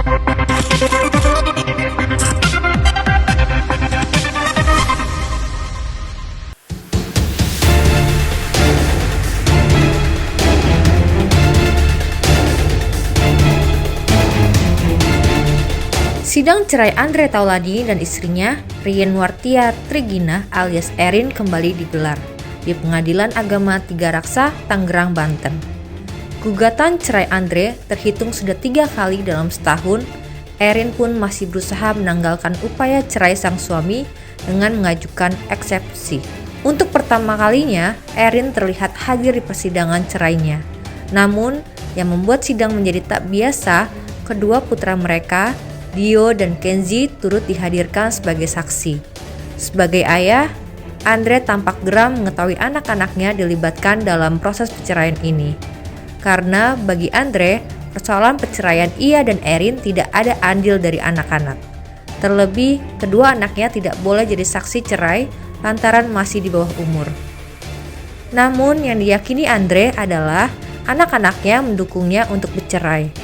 Sidang cerai Andre Taulani dan istrinya, Rien Wartia Trigina alias Erin kembali digelar di Pengadilan Agama Tiga Raksa, Tangerang, Banten. Gugatan cerai Andre terhitung sudah 3 kali dalam setahun. Erin pun masih berusaha menanggalkan upaya cerai sang suami dengan mengajukan eksepsi. Untuk pertama kalinya, Erin terlihat hadir di persidangan cerainya. Namun, yang membuat sidang menjadi tak biasa, kedua putra mereka, Dio dan Kenzi, turut dihadirkan sebagai saksi. Sebagai ayah, Andre tampak geram mengetahui anak-anaknya dilibatkan dalam proses perceraian ini. Karena bagi Andre, persoalan perceraian ia dan Erin tidak ada andil dari anak-anak. Terlebih, kedua anaknya tidak boleh jadi saksi cerai lantaran masih di bawah umur. Namun yang diyakini Andre adalah anak-anaknya mendukungnya untuk bercerai.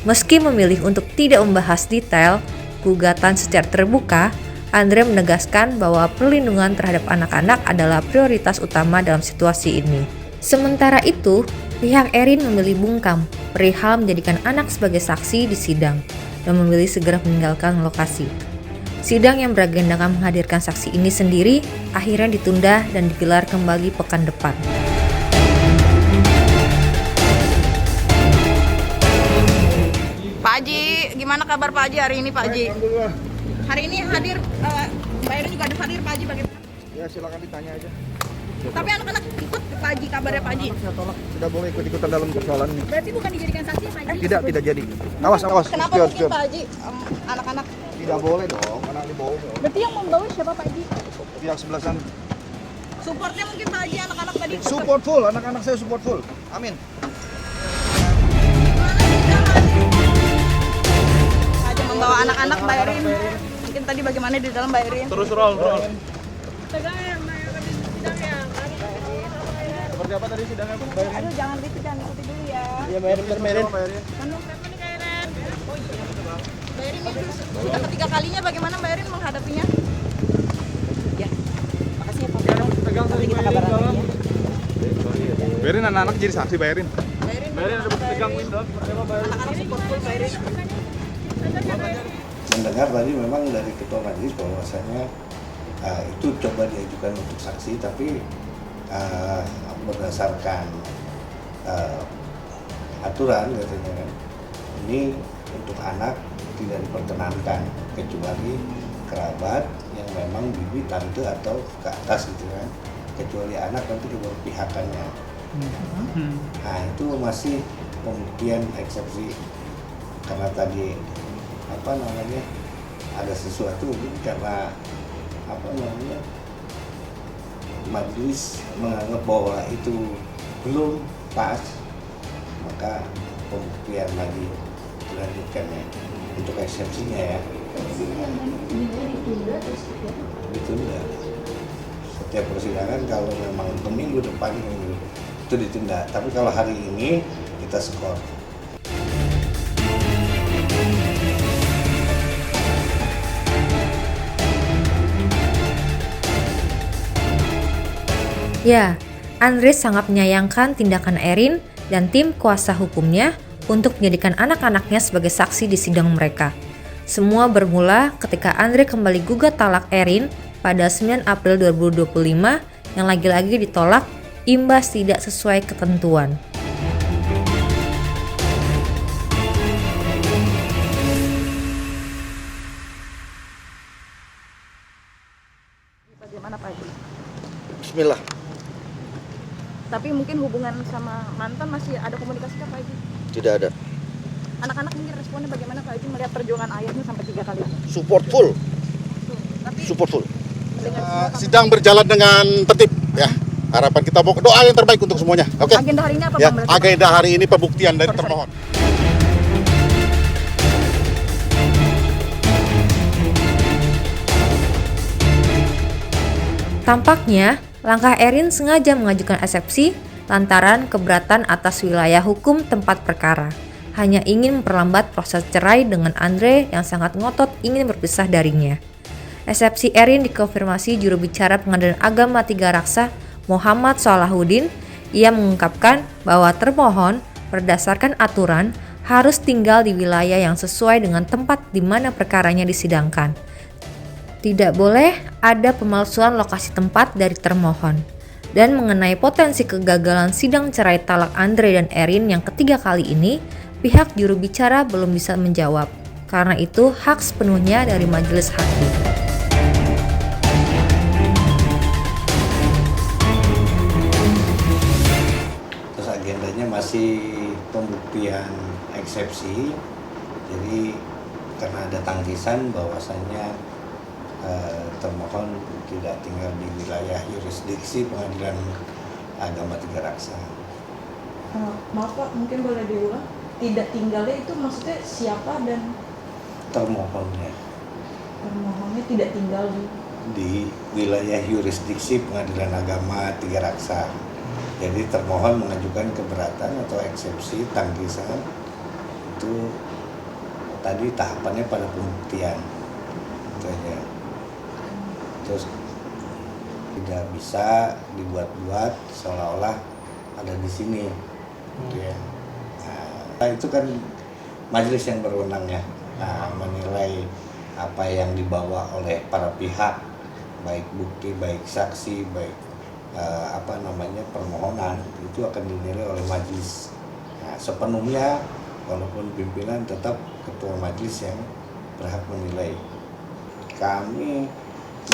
Meski memilih untuk tidak membahas detail gugatan secara terbuka, Andre menegaskan bahwa perlindungan terhadap anak-anak adalah prioritas utama dalam situasi ini. Sementara itu, pihak Erin memilih bungkam perihal menjadikan anak sebagai saksi di sidang dan memilih segera meninggalkan lokasi. Sidang yang beragendakan menghadirkan saksi ini sendiri akhirnya ditunda dan digelar kembali pekan depan. Pak Haji, gimana kabar Pak Haji hari ini Pak Haji? Alhamdulillah. Hari ini hadir, Mbak Erin juga ada hadir Pak Haji, bagaimana? Ya silakan ditanya aja. Tapi anak-anak ikut Pak Haji, kabarnya Pak Haji? Saya tolak, tidak boleh ikut-ikutan dalam persoalan ini. Berarti bukan dijadikan saksi Pak Haji? Tidak jadi. Awas. Kenapa Sekian, mungkin sekian. Pak Haji, anak-anak? Tidak boleh dong, anak dibawa. Berarti yang membawa siapa Pak Haji? Pihak sebelah sana. Supportnya mungkin Pak Haji, anak-anak tadi? Support full, anak-anak saya support full. Amin. Pak Haji membawa anak-anak Mbak Erin. Mungkin tadi bagaimana di dalam Mbak Erin? Terus roll. Seperti apa tadi sidangnya, Bu? Aduh jangan ikuti dulu ya. Iya, Mbak Erin. Mbak Erin ini sudah ketiga kalinya, bagaimana Mbak Erin menghadapinya? Ya, makasih ya Pak. Nanti kita kabar lagi ya. Berin anak-anak jadi saksi bayarin. Mbak Erin ada bukti tegang window. Anak-anak support full Mbak Erin. Mendengar tadi memang dari ketua majelis bahwasanya itu coba diajukan untuk saksi, tapi berdasarkan aturan katanya kan, ini untuk anak tidak diperkenankan kecuali kerabat yang memang bibi, tante atau ke atas gitu kan, kecuali anak nanti keberpihakannya. Nah itu masih pembuktian eksepsi karena tadi ada sesuatu mungkin karena majelis menganggap bahwa itu belum pas, maka pembuktian lagi dilanjutkan ya untuk eksepsinya ya. Ditunda. Setiap persidangan kalau memang ke minggu depan itu ditunda, tapi kalau hari ini kita skor. Ya, Andre sangat menyayangkan tindakan Erin dan tim kuasa hukumnya untuk menjadikan anak-anaknya sebagai saksi di sidang mereka. Semua bermula ketika Andre kembali gugat talak Erin pada 9 April 2025 yang lagi-lagi ditolak imbas tidak sesuai ketentuan. Bagaimana Pak Haji? Bismillah. Tapi mungkin hubungan sama mantan masih ada komunikasi Pak Haji? Tidak ada. Anak-anak mungkin responnya bagaimana Pak Haji melihat perjuangan ayahnya sampai 3 kali? Support full. Tapi Support full. dengan Sidang berjalan dengan tertib ya. Harapan kita doa yang terbaik untuk semuanya. Oke. agenda hari ini apa Ya, Bang? Berarti, Bang? agenda hari ini pembuktian dari termohon. Tampaknya, langkah Erin sengaja mengajukan eksepsi lantaran keberatan atas wilayah hukum tempat perkara. hanya ingin memperlambat proses cerai dengan Andre yang sangat ngotot ingin berpisah darinya. Eksepsi Erin dikonfirmasi juru bicara Pengadilan Agama Tiga Raksa, Muhammad Salahuddin. Ia mengungkapkan bahwa termohon berdasarkan aturan harus tinggal di wilayah yang sesuai dengan tempat di mana perkaranya disidangkan. Tidak boleh ada pemalsuan lokasi tempat dari termohon. Dan mengenai potensi kegagalan sidang cerai talak Andre dan Erin yang ketiga kali ini, pihak juru bicara belum bisa menjawab. Karena itu hak sepenuhnya dari majelis hakim. Terus agendanya masih pembuktian eksepsi. Jadi karena ada tangkisan bahwasannya termohon tidak tinggal di wilayah yurisdiksi Pengadilan Agama Tiga Raksa. Maaf Pak, mungkin boleh diulang? Tidak tinggalnya itu maksudnya siapa dan Termohonnya termohonnya tidak tinggal di wilayah yurisdiksi Pengadilan Agama Tiga Raksa. Jadi termohon mengajukan keberatan atau eksepsi tangkisan itu tadi tahapannya pada pembuktian itu aja. Terus tidak bisa dibuat-buat seolah-olah ada di sini gitu ya. Nah, itu kan majelis yang berwenang ya, menilai apa yang dibawa oleh para pihak, baik bukti, baik saksi, baik permohonan, itu akan dinilai oleh majelis. Nah, sepenuhnya walaupun pimpinan tetap ketua majelis yang berhak menilai. Kami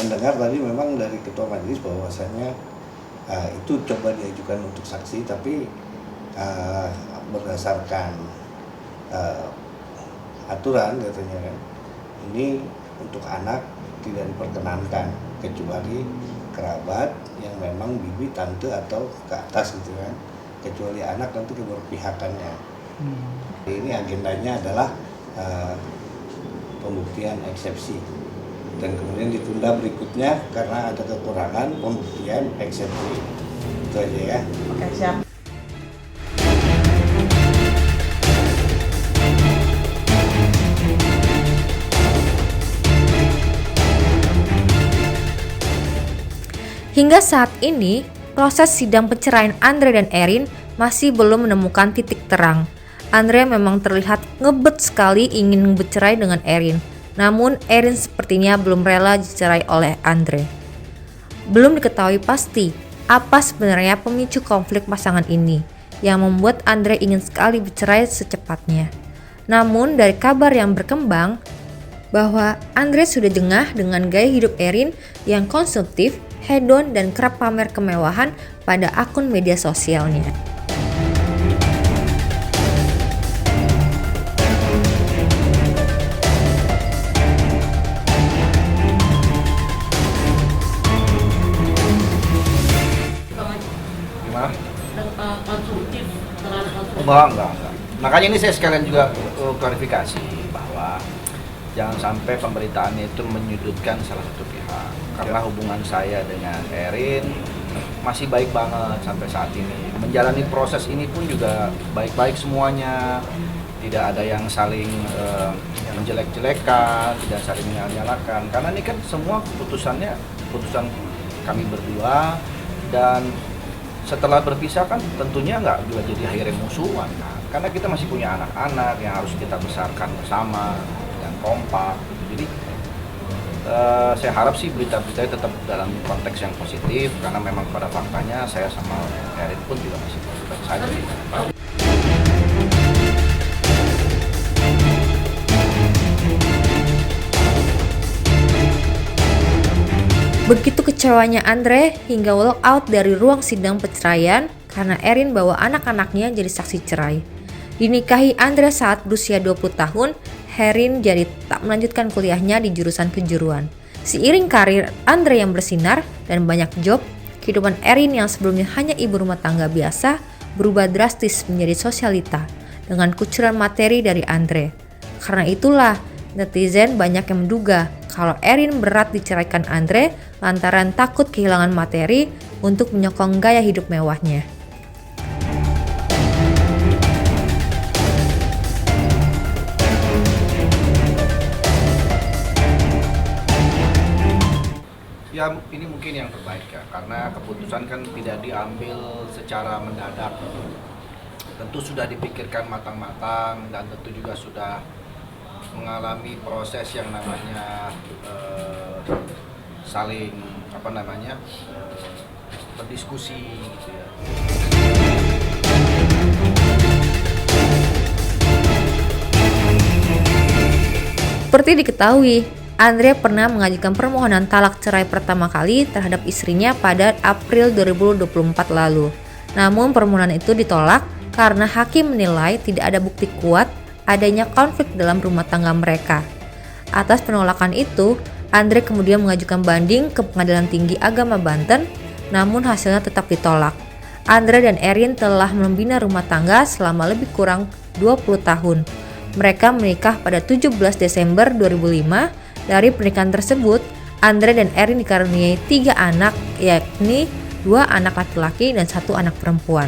mendengar tadi memang dari ketua majelis bahwasanya itu coba diajukan untuk saksi, tapi berdasarkan aturan katanya kan, ini untuk anak tidak diperkenankan kecuali kerabat yang memang bibi, tante atau ke atas gitu kan, kecuali anak nanti keberpihakannya. Ini agendanya adalah pembuktian eksepsi dan kemudian ditunda berikutnya karena ada kekurangan pembuktian eksepsi. Itu aja ya. Oke, siap. Hingga saat ini, proses sidang perceraian Andre dan Erin masih belum menemukan titik terang. Andre memang terlihat ngebet sekali ingin bercerai dengan Erin. Namun Erin sepertinya belum rela dicerai oleh Andre. Belum diketahui pasti apa sebenarnya pemicu konflik pasangan ini yang membuat Andre ingin sekali bercerai secepatnya. Namun dari kabar yang berkembang bahwa Andre sudah jengah dengan gaya hidup Erin yang konsumtif, hedon dan kerap pamer kemewahan pada akun media sosialnya. Konsumtif terhadap konsumtif. Enggak. Makanya ini saya sekalian juga klarifikasi bahwa jangan sampai pemberitaannya itu menyudutkan salah satu pihak. Karena hubungan saya dengan Erin masih baik banget sampai saat ini. Menjalani proses ini pun juga baik-baik semuanya. Tidak ada yang saling menjelek-jelekan, tidak saling menyalahkan. Karena ini kan semua keputusan kami berdua, dan setelah berpisah kan tentunya nggak juga jadi akhirnya musuhan. Nah, karena kita masih punya anak-anak yang harus kita besarkan bersama dan kompak. Jadi saya harap sih berita-berita tetap dalam konteks yang positif, karena memang pada faktanya saya sama Erin pun juga masih baik saja. Begitu kecewanya Andre hingga walk out dari ruang sidang perceraian karena Erin bawa anak-anaknya jadi saksi cerai. Dinikahi Andre saat berusia 20 tahun, Erin jadi tak melanjutkan kuliahnya di jurusan kejuruan. Seiring karir Andre yang bersinar dan banyak job, kehidupan Erin yang sebelumnya hanya ibu rumah tangga biasa berubah drastis menjadi sosialita dengan kucuran materi dari Andre. Karena itulah netizen banyak yang menduga kalau Erin berat diceraikan Andre lantaran takut kehilangan materi untuk menyokong gaya hidup mewahnya. ya ini mungkin yang terbaik ya, karena keputusan kan tidak diambil secara mendadak. Tentu sudah dipikirkan matang-matang dan tentu juga sudah mengalami proses yang namanya saling berdiskusi gitu ya. Seperti diketahui, Andre pernah mengajukan permohonan talak cerai pertama kali terhadap istrinya pada April 2024 lalu. Namun permohonan itu ditolak karena hakim menilai tidak ada bukti kuat adanya konflik dalam rumah tangga mereka. Atas penolakan itu, Andre kemudian mengajukan banding ke Pengadilan Tinggi Agama Banten, namun hasilnya tetap ditolak. Andre dan Erin telah membina rumah tangga selama lebih kurang 20 tahun. Mereka menikah pada 17 Desember 2005. Dari pernikahan tersebut, Andre dan Erin dikaruniai 3 anak, yakni 2 anak laki-laki dan 1 anak perempuan.